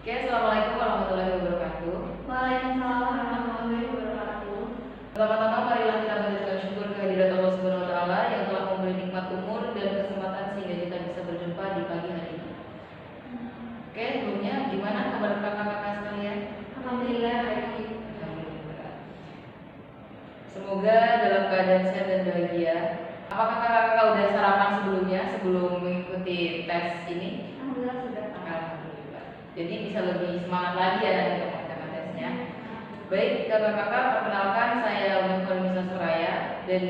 Oke, assalamualaikum warahmatullahi wabarakatuh. Waalaikumsalam warahmatullahi wabarakatuh. Pertama-tama marilah kita panjatkan syukur kehadirat Allah Subhanahu wa taala yang telah memberi nikmat umur dan kesempatan sehingga kita bisa berjumpa di pagi hari ini. Oke, sebelumnya gimana kabar kakak-kakak sekalian? Alhamdulillah baik. Alhamdulillah. Semoga dalam keadaan sehat dan bahagia. Apakah kakak-kakak udah sarapan sebelumnya sebelum mengikuti tes ini? Alhamdulillah sudah. Alhamdulillah. Jadi bisa lebih semangat lagi ya nanti teman-teman tesnya. Baik, kakak-kakak, perkenalkan saya Nisa Suraya dan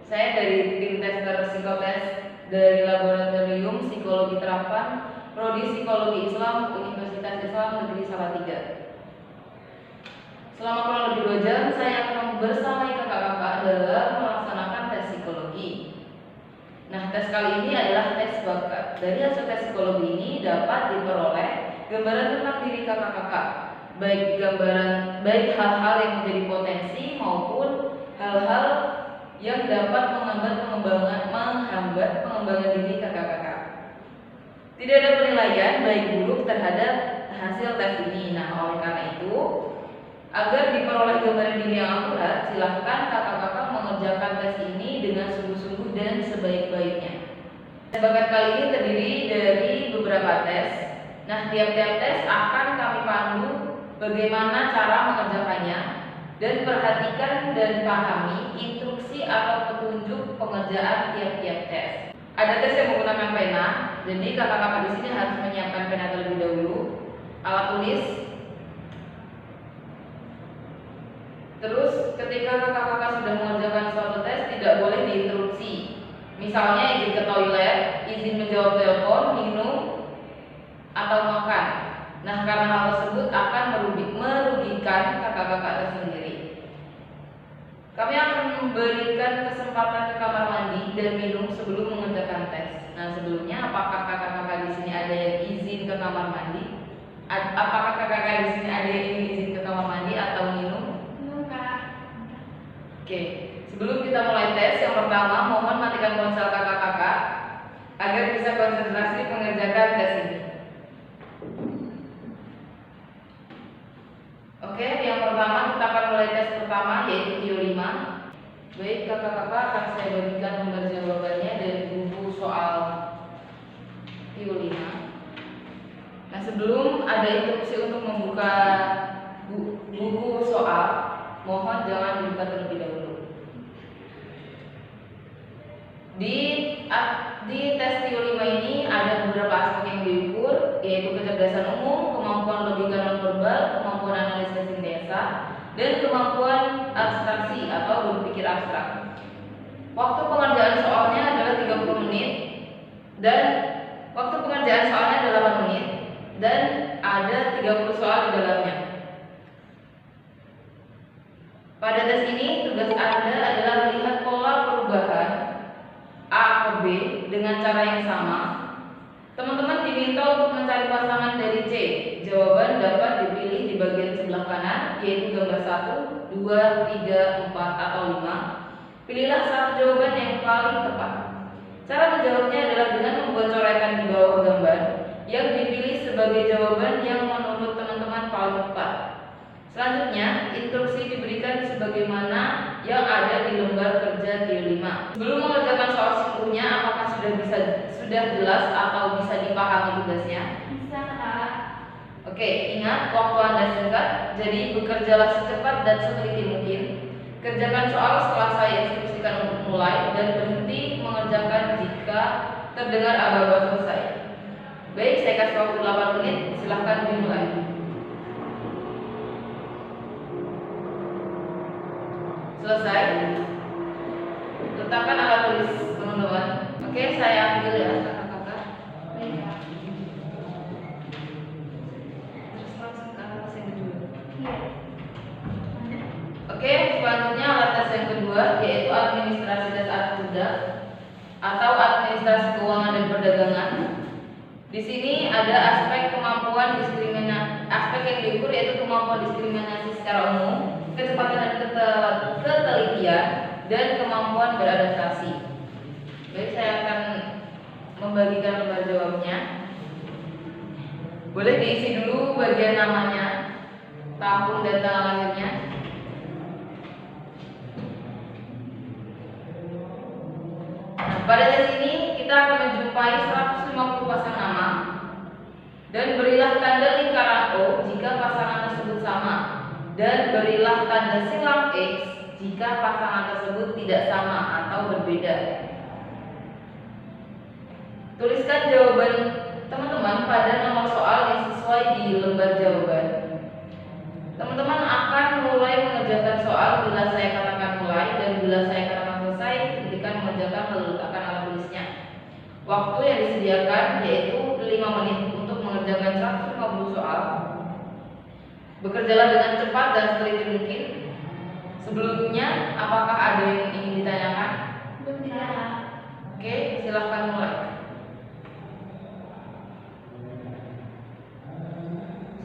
saya dari tim tester psikotes dari Laboratorium Psikologi Terapan Prodi Psikologi Islam Universitas Islam Negeri Salatiga. Selama kurang lebih 2 jam saya akan bersama kakak-kakak dalam melaksanakan tes psikologi. Nah, tes kali ini adalah tes bakat. Dari hasil tes psikologi ini dapat diperoleh gambaran tentang diri kakak-kakak, baik hal-hal yang menjadi potensi maupun hal-hal yang dapat menghambat pengembangan diri kakak-kakak. Tidak ada penilaian baik buruk terhadap hasil tes ini. Nah, oleh karena itu, agar diperoleh gambaran diri yang akurat, silahkan kakak-kakak mengerjakan tes ini dengan sungguh-sungguh dan sebaik-baiknya. Tes bakat kali ini terdiri dari beberapa tes. Nah, tiap-tiap tes akan kami pandu bagaimana cara mengerjakannya dan perhatikan dan pahami instruksi atau petunjuk pengerjaan tiap-tiap tes. Ada tes yang menggunakan pena, jadi kakak-kakak di sini harus menyiapkan pena terlebih dahulu, alat tulis. Terus ketika kakak-kakak sudah mengerjakan suatu tes tidak boleh diinterupsi. Misalnya izin ke toilet, izin menjawab telepon, minum, atau makan. Nah, karena hal tersebut akan merugikan kakak-kakak tersendiri. Kami akan memberikan kesempatan ke kamar mandi dan minum sebelum mengerjakan tes. Nah, sebelumnya apakah kakak-kakak di sini ada yang izin ke kamar mandi? Apakah kakak-kakak di sini ada yang ingin izin ke kamar mandi atau minum? Oke, sebelum kita mulai tes, yang pertama mohon matikan ponsel kakak-kakak agar bisa konsentrasi mengerjakan tes ini. Oke, yang pertama kita akan mulai tes pertama yaitu Vio 5. Baik, kakak-kakak akan saya bagikan lembar jawabannya dari buku soal Vio 5. Nah, sebelum ada instruksi untuk membuka buku soal, mohon jangan dibuka terlebih dahulu. Di tes Vio 5 ini ada beberapa aspek yang diukur, yaitu kecerdasan umum, kemampuan logika nonverbal, kemampuan analisis sintesa, dan kemampuan abstraksi atau berpikir abstrak. Waktu pengerjaan soalnya adalah 30 menit dan waktu pengerjaan soalnya adalah 8 menit dan ada 30 soal di dalamnya. Pada tes ini, tugas Anda adalah melihat pola perubahan A ke B dengan cara yang sama. Teman-teman diminta untuk mencari pasangan dari C. Jawaban dapat dipilih di bagian sebelah kanan, yaitu gambar 1, 2, 3, 4, atau 5. Pilihlah satu jawaban yang paling tepat. Cara menjawabnya adalah dengan membuat coretan di bawah gambar yang dipilih sebagai jawaban yang menurut teman-teman paling tepat. Selanjutnya, instruksi diberikan sebagaimana yang ada di lembar kerja Vio 5. Sebelum mengerjakan soal sesungguhnya, apakah sudah jelas atau bisa dipahami tugasnya? Bisa, Kak. Oke, ingat waktu Anda singkat, jadi bekerjalah secepat dan seteliti mungkin. Kerjakan soal setelah saya instruksikan untuk mulai dan berhenti mengerjakan jika terdengar aba-aba selesai. Baik, saya kasih waktu 8 menit, silahkan dimulai. Selesai. Letakkan alat tulis teman-teman. Oke, saya ambil ya kakak-kakak. Baik, Kak. Terus langsung ke alat tes yang kedua. Iya. Oke, selanjutnya alat tes yang kedua yaitu administrasi tes anak muda atau administrasi keuangan dan perdagangan. Di sini ada aspek kemampuan aspek yang diukur yaitu kemampuan diskriminasi secara umum, kecepatan dan ketelitian, dan kemampuan beradaptasi. Baik, saya akan membagikan lembar jawabnya. Boleh diisi dulu bagian namanya, tahun dan tanggal lahirnya. Nah, pada tes ini kita akan menjumpai 150 pasang nama dan berilah tanda lingkaran O jika pasangan tersebut sama dan berilah tanda silang X jika pasangan tersebut tidak sama atau berbeda. Tuliskan jawaban teman-teman pada nomor soal yang sesuai di lembar jawaban. Teman-teman akan mulai mengerjakan soal bila saya katakan mulai dan bila saya katakan selesai, ketika mengerjakan lalu letakkan alat tulisnya. Waktu yang disediakan yaitu 5 menit untuk mengerjakan 150 soal. Bekerjalah dengan cepat dan seteliti mungkin. Sebelumnya, apakah ada yang ingin ditanyakan? Tidak. Oke, silahkan mulai.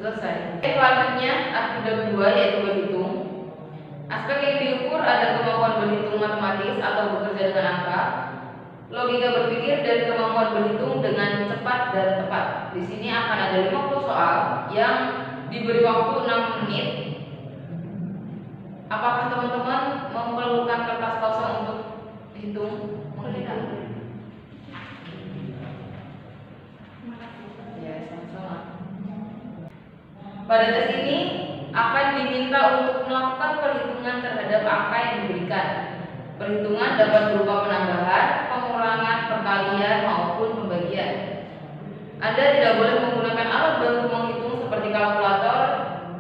Selesai. Selanjutnya, akidah 2 yaitu berhitung. Aspek yang diukur ada kemampuan berhitung matematis atau bekerja dengan angka, logika berpikir dan kemampuan berhitung dengan cepat dan tepat. Di sini akan ada 50 soal yang diberi waktu 6 menit. Apakah teman-teman memerlukan kertas kosong untuk menghitung? Ya, sama-sama. Pada tes ini akan diminta untuk melakukan perhitungan terhadap angka yang diberikan. Perhitungan dapat berupa penambahan, pengurangan, perkalian maupun pembagian. Anda tidak boleh menggunakan alat bantu menghitung seperti kalkulator,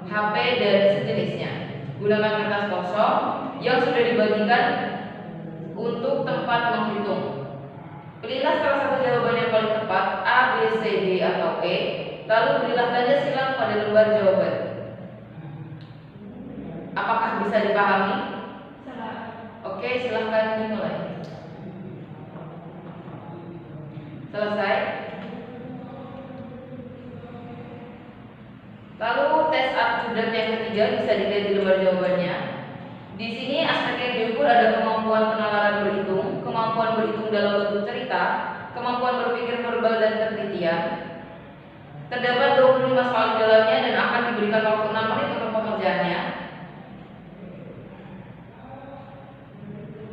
HP, dan sejenisnya. Gunakan kertas kosong yang sudah dibagikan untuk tempat menghitung. Pilihlah salah satu jawaban yang paling tepat, A, B, C, D, atau E. Lalu berilah tanda silang pada lembar jawaban. Apakah bisa dipahami? Oke, silahkan dimulai. Selesai. Lalu tes aptitude yang ketiga bisa dilihat di lembar jawabannya. Di sini aspek yang diukur ada kemampuan penalaran berhitung, kemampuan berhitung dalam bentuk cerita, kemampuan berpikir verbal dan ketelitian. Terdapat 25 soal di dalamnya dan akan diberikan waktu 6 menit untuk pengerjaannya.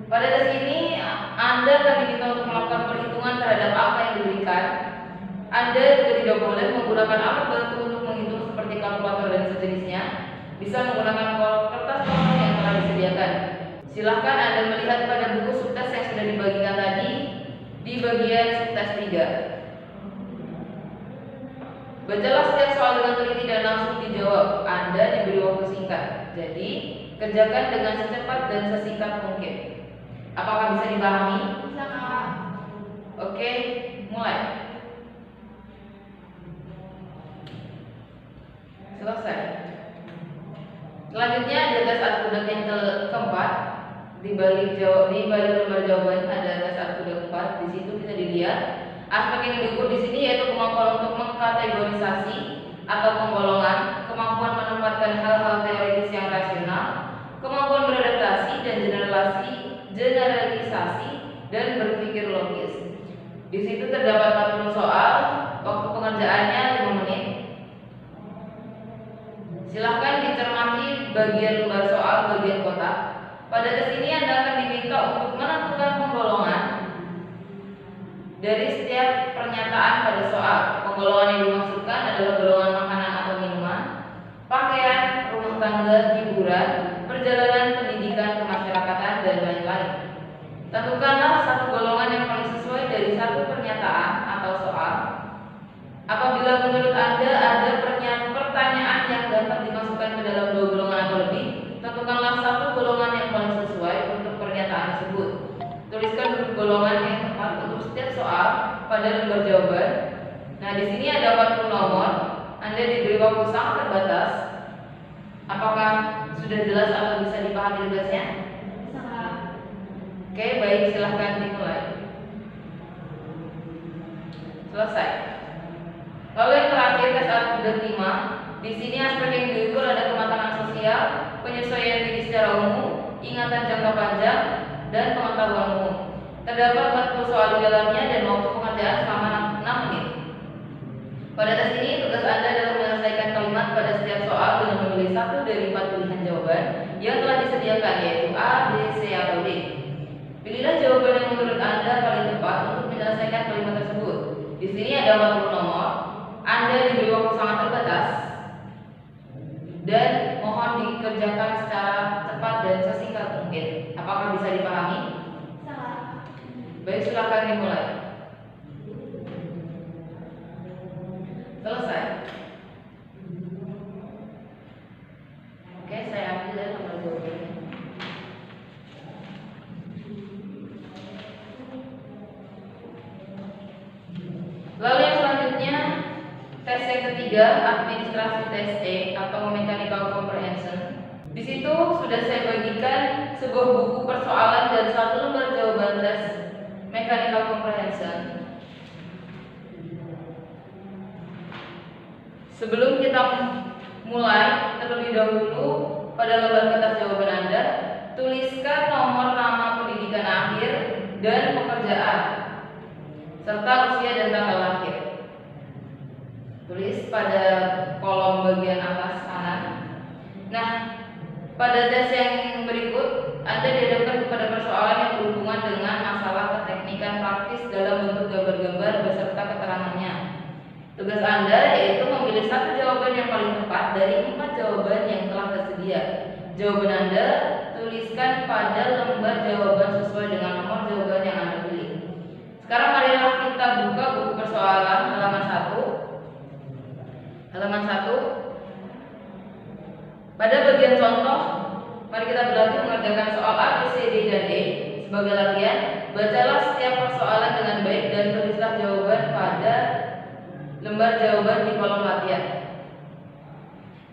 Pada tes ini, Anda akan diminta untuk melakukan perhitungan terhadap angka yang diberikan. Anda juga tidak boleh menggunakan alat bantu untuk menghitung seperti kalkulator dan sejenisnya. Bisa menggunakan kertas kosong yang telah disediakan. Silahkan Anda melihat pada buku subtes yang sudah dibagikan tadi di bagian subtes 3. Bacalah setiap soal dengan teliti dan langsung dijawab. Anda diberi waktu singkat, jadi kerjakan dengan secepat dan sesingkat mungkin. Apakah bisa dipahami? Bisa, Kak. Oke, mulai. Selesai. Selanjutnya ada tes aptitude yang keempat. Di balik lembar jawaban ada tes aptitude keempat. Di situ bisa dilihat aspek yang diukur di sini yaitu kemampuan untuk mengkategorisasi atau penggolongan, kemampuan menempatkan hal-hal teoritis yang rasional, kemampuan beradaptasi dan generalisasi dan berpikir logis. Di situ terdapat 40 soal, waktu pengerjaannya 5 menit. Silahkan dicermati bagian lembar soal bagian kotak. Pada tes ini Anda akan diminta untuk menentukan penggolongan dari setiap pernyataan pada soal. Penggolongan yang dimaksudkan adalah golongan makanan atau minuman, pakaian, rumah tangga, hiburan, perjalanan, pendidikan, kemasyarakatan, dan lain-lain. Tentukanlah satu golongan yang paling sesuai dari satu pernyataan atau soal. Apabila menurut Anda ada pertanyaan yang dapat dimasukkan ke dalam 2 golongan atau lebih, tentukanlah satu golongan yang paling sesuai untuk pernyataan tersebut. Tuliskan golongan yang tepat untuk setiap soal pada lembar jawaban. Nah, di sini ada 40 nomor. Anda diberi waktu sangat terbatas. Apakah sudah jelas atau bisa dipahami tugasnya? Bisa, Kak. Oke, baik, silahkan dimulai. Selesai. Lalu yang terakhir tes aptitude 5. Di sini aspek yang diukur ada kematangan sosial, penyesuaian diri secara umum, ingatan jangka panjang, dan pengetahuan umum. Terdapat 40 soal di dalamnya dan waktu pengerjaan selama 6 menit. Pada tes ini, tugas Anda adalah menyelesaikan kalimat pada setiap soal dengan memilih satu dari 4 pilihan jawaban yang telah disediakan, yaitu A, B, C, atau D. Pilihlah jawaban yang menurut Anda paling tepat untuk menyelesaikan kalimat tersebut. Di sini ada 40 nomor. Anda diberi waktu sangat terbatas dan mohon dikerjakan secara cepat dan sesingkat mungkin. Apakah bisa dipahami? Salah. Baik, silakan dimulai. Selesai. Oke, saya ambil dari nomor jawabannya. Lalu yang selanjutnya, tes yang ketiga, administrasi tes E atau mechanical comprehension. Di situ sudah saya bagikan sebuah buku persoalan dan satu lembar jawaban tes mechanical comprehension. Sebelum kita mulai, terlebih dahulu pada lembar kertas jawaban Anda, tuliskan nomor nama pendidikan akhir dan pekerjaan serta usia dan tanggal lahir. Tulis pada kolom bagian atas kanan. Nah, pada tes yang berikut, Anda dihadapkan kepada persoalan yang berhubungan dengan masalah keteknikan praktis dalam bentuk gambar-gambar beserta keterangannya. Tugas Anda yaitu memilih satu jawaban yang paling tepat dari 4 jawaban yang telah tersedia. Jawaban Anda tuliskan pada lembar jawaban sesuai dengan nomor jawaban yang Anda pilih. Sekarang marilah kita buka buku persoalan halaman 1. Halaman 1. Pada bagian contoh, mari kita berlatih mengerjakan soal A, B, C, D, dan E. Sebagai latihan, bacalah setiap persoalan dengan baik dan tulislah jawaban pada lembar jawaban di kolom latihan.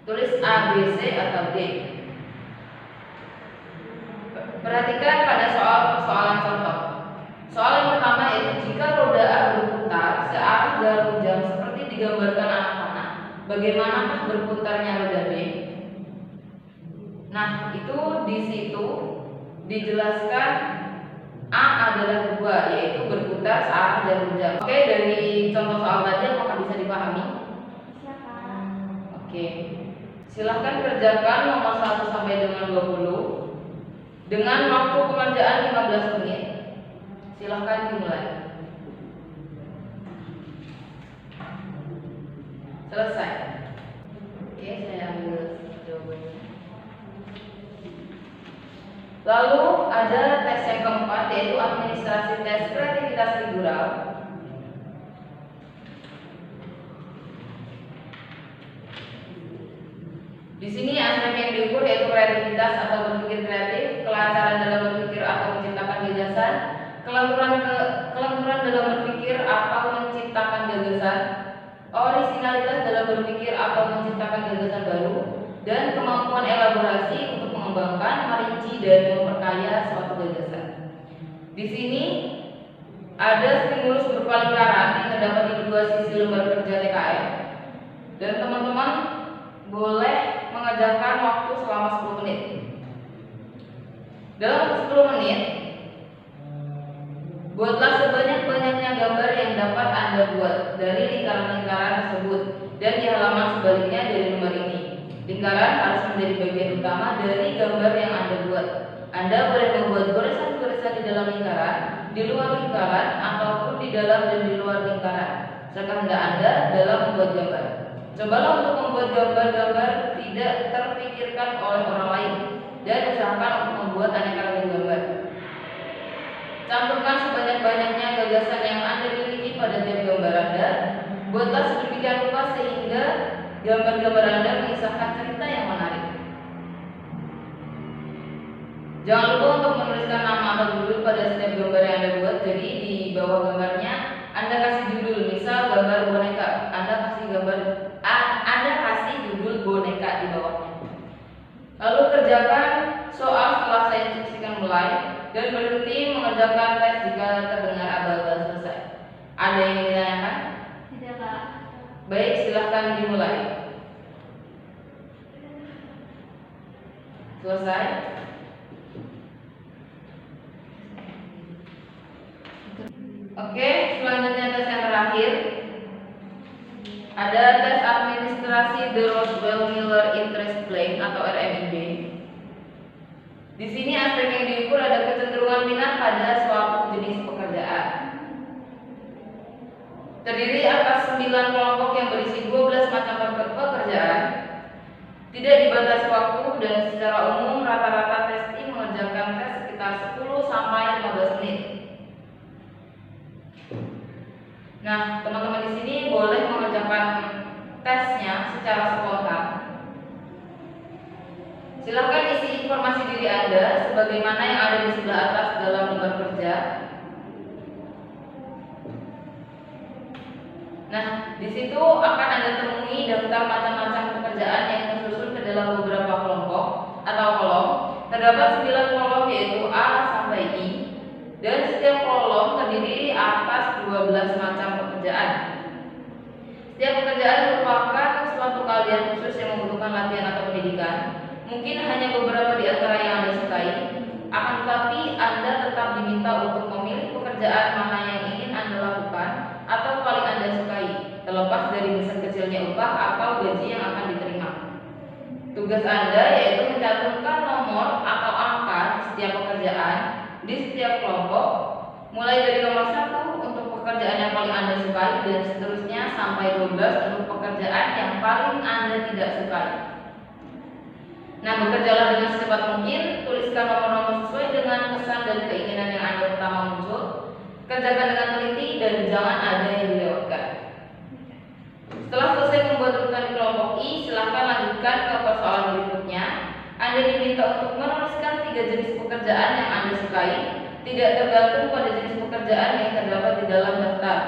Tulis A, B, C, atau D. Perhatikan pada soal persoalan contoh. Soal yang pertama yaitu jika roda A berputar searah jarum jam seperti digambarkan anak panah, bagaimanakah berputarnya roda B? Nah, itu di situ dijelaskan A adalah 2, yaitu berputar searah jarum jam. Oke, dari contoh soal tadi apakah bisa dipahami? Silakan. Oke. Silahkan kerjakan nomor 1 sampai dengan 20 dengan waktu pengerjaan 15 menit. Silahkan dimulai. Selesai. Oke, saya ambil jawabannya. Lalu ada tes yang keempat, yaitu administrasi tes kreativitas figural. Di sini aspek yang diukur yaitu kreativitas atau berpikir kreatif, kelancaran dalam berpikir atau menciptakan gagasan, kelenturan dalam berpikir atau menciptakan gagasan, orisinalitas dalam berpikir atau menciptakan gagasan baru, dan kemampuan elaborasi untuk mengembangkan, merinci, dan memperkaya suatu gagasan. Di sini ada stimulus berupa lingkaran yang terdapat di dua sisi lembar kerja TKM, dan teman-teman boleh mengerjakan waktu selama 10 menit. Dalam 10 menit, buatlah sebanyak-banyaknya gambar yang dapat Anda buat dari lingkaran-lingkaran tersebut dan di halaman sebaliknya dari lembar ini. Lingkaran harus menjadi bagian utama dari gambar yang Anda buat. Anda boleh membuat goresan-goresan di dalam lingkaran, di luar lingkaran, ataupun di dalam dan di luar lingkaran, sekehendak Anda dalam membuat gambar. Cobalah untuk membuat gambar-gambar tidak terpikirkan oleh orang lain dan usahakan untuk membuat aneka ragam gambar. Cantumkan sebanyak-banyaknya gagasan yang Anda miliki pada tiap gambar Anda. Buatlah sedemikian rupa sehingga gambar-gambar Anda mengisahkan cerita yang menarik. Jangan lupa untuk menuliskan nama atau judul pada setiap gambar yang Anda buat. Jadi di bawah gambarnya Anda kasih judul, misal gambar boneka. Anda kasih judul boneka di bawahnya. Lalu kerjakan soal setelah saya instruksikan mulai dan berhenti mengerjakan tes jika terdengar abal-abal selesai. Ada yang ingin ditanyakan? Tidak, Kak. Baik, silahkan dimulai. Selesai. Oke, selanjutnya tes yang terakhir. Ada tes administrasi The Roswell Miller Interest Plan atau RMIB. Di sini aspek yang diukur ada kecenderungan minat pada suatu jenis pekerjaan. Terdiri atas 9 kelompok yang berisi 12 macam pekerjaan. Tidak dibatasi waktu dan secara umum rata-rata testing mengerjakan tes sekitar 10 sampai 15 menit. Nah, teman-teman di sini boleh mengerjakan tesnya secara spontan. Silakan isi informasi diri Anda sebagaimana yang ada di sebelah atas dalam lembar kerja. Nah, di situ akan Anda temui daftar macam-macam pekerjaan yang tersusun ke dalam beberapa kelompok atau kolom. Terdapat 9 kolom yaitu A sampai I, dan setiap kolom terdiri atas 12 macam pekerjaan. Setiap pekerjaan merupakan suatu keahlian khusus yang membutuhkan latihan atau pendidikan. Mungkin hanya beberapa di antara yang Anda sukai, akan tetapi Anda tetap diminta untuk memilih pekerjaan mana yang ingin Anda lakukan atau paling Anda sukai, terlepas dari besar kecilnya upah atau gaji yang akan diterima. Tugas Anda yaitu mencantumkan nomor atau angka di setiap pekerjaan di setiap kelompok, mulai dari nomor 1 untuk pekerjaan yang paling Anda sukai dan seterusnya sampai 12 untuk pekerjaan yang paling Anda tidak sukai. Nah, bekerjalah dengan secepat mungkin, tuliskan nomor-nomor sesuai dengan kesan dan keinginan yang Anda pertama muncul, kerjakan dengan teliti dan jangan ada yang dilewatkan. Setelah selesai membuat urutan di kelompok I, silakan lanjutkan ke persoalan berikutnya. Anda diminta untuk menuliskan 3 jenis pekerjaan yang Anda sukai, tidak tergantung pada jenis pekerjaan yang terdapat di dalam daftar.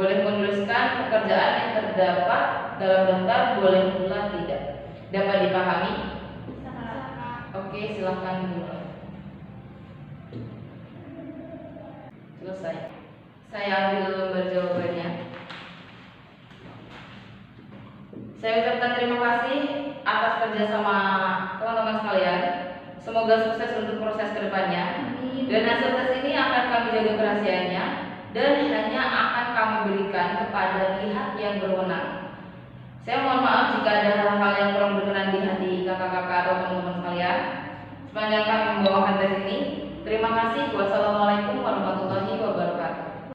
Boleh menuliskan pekerjaan yang terdapat dalam daftar, boleh pula tidak. Dapat dipahami? Oke, silahkan dimulai. Selesai. Saya ambil lembar jawabannya. Saya ucapkan terima kasih atas kerjasama teman-teman sekalian. Semoga sukses untuk proses kedepannya. Dan hasil tes ini akan kami jaga kerahasiaannya dan hanya akan kami berikan kepada pihak yang berwenang. Saya mohon maaf jika ada hal-hal yang kurang berkenan di hati kakak-kakak atau teman-teman sekalian sepanjang kami membawakan tes ini. Terima kasih. Wassalamualaikum warahmatullahi wabarakatuh.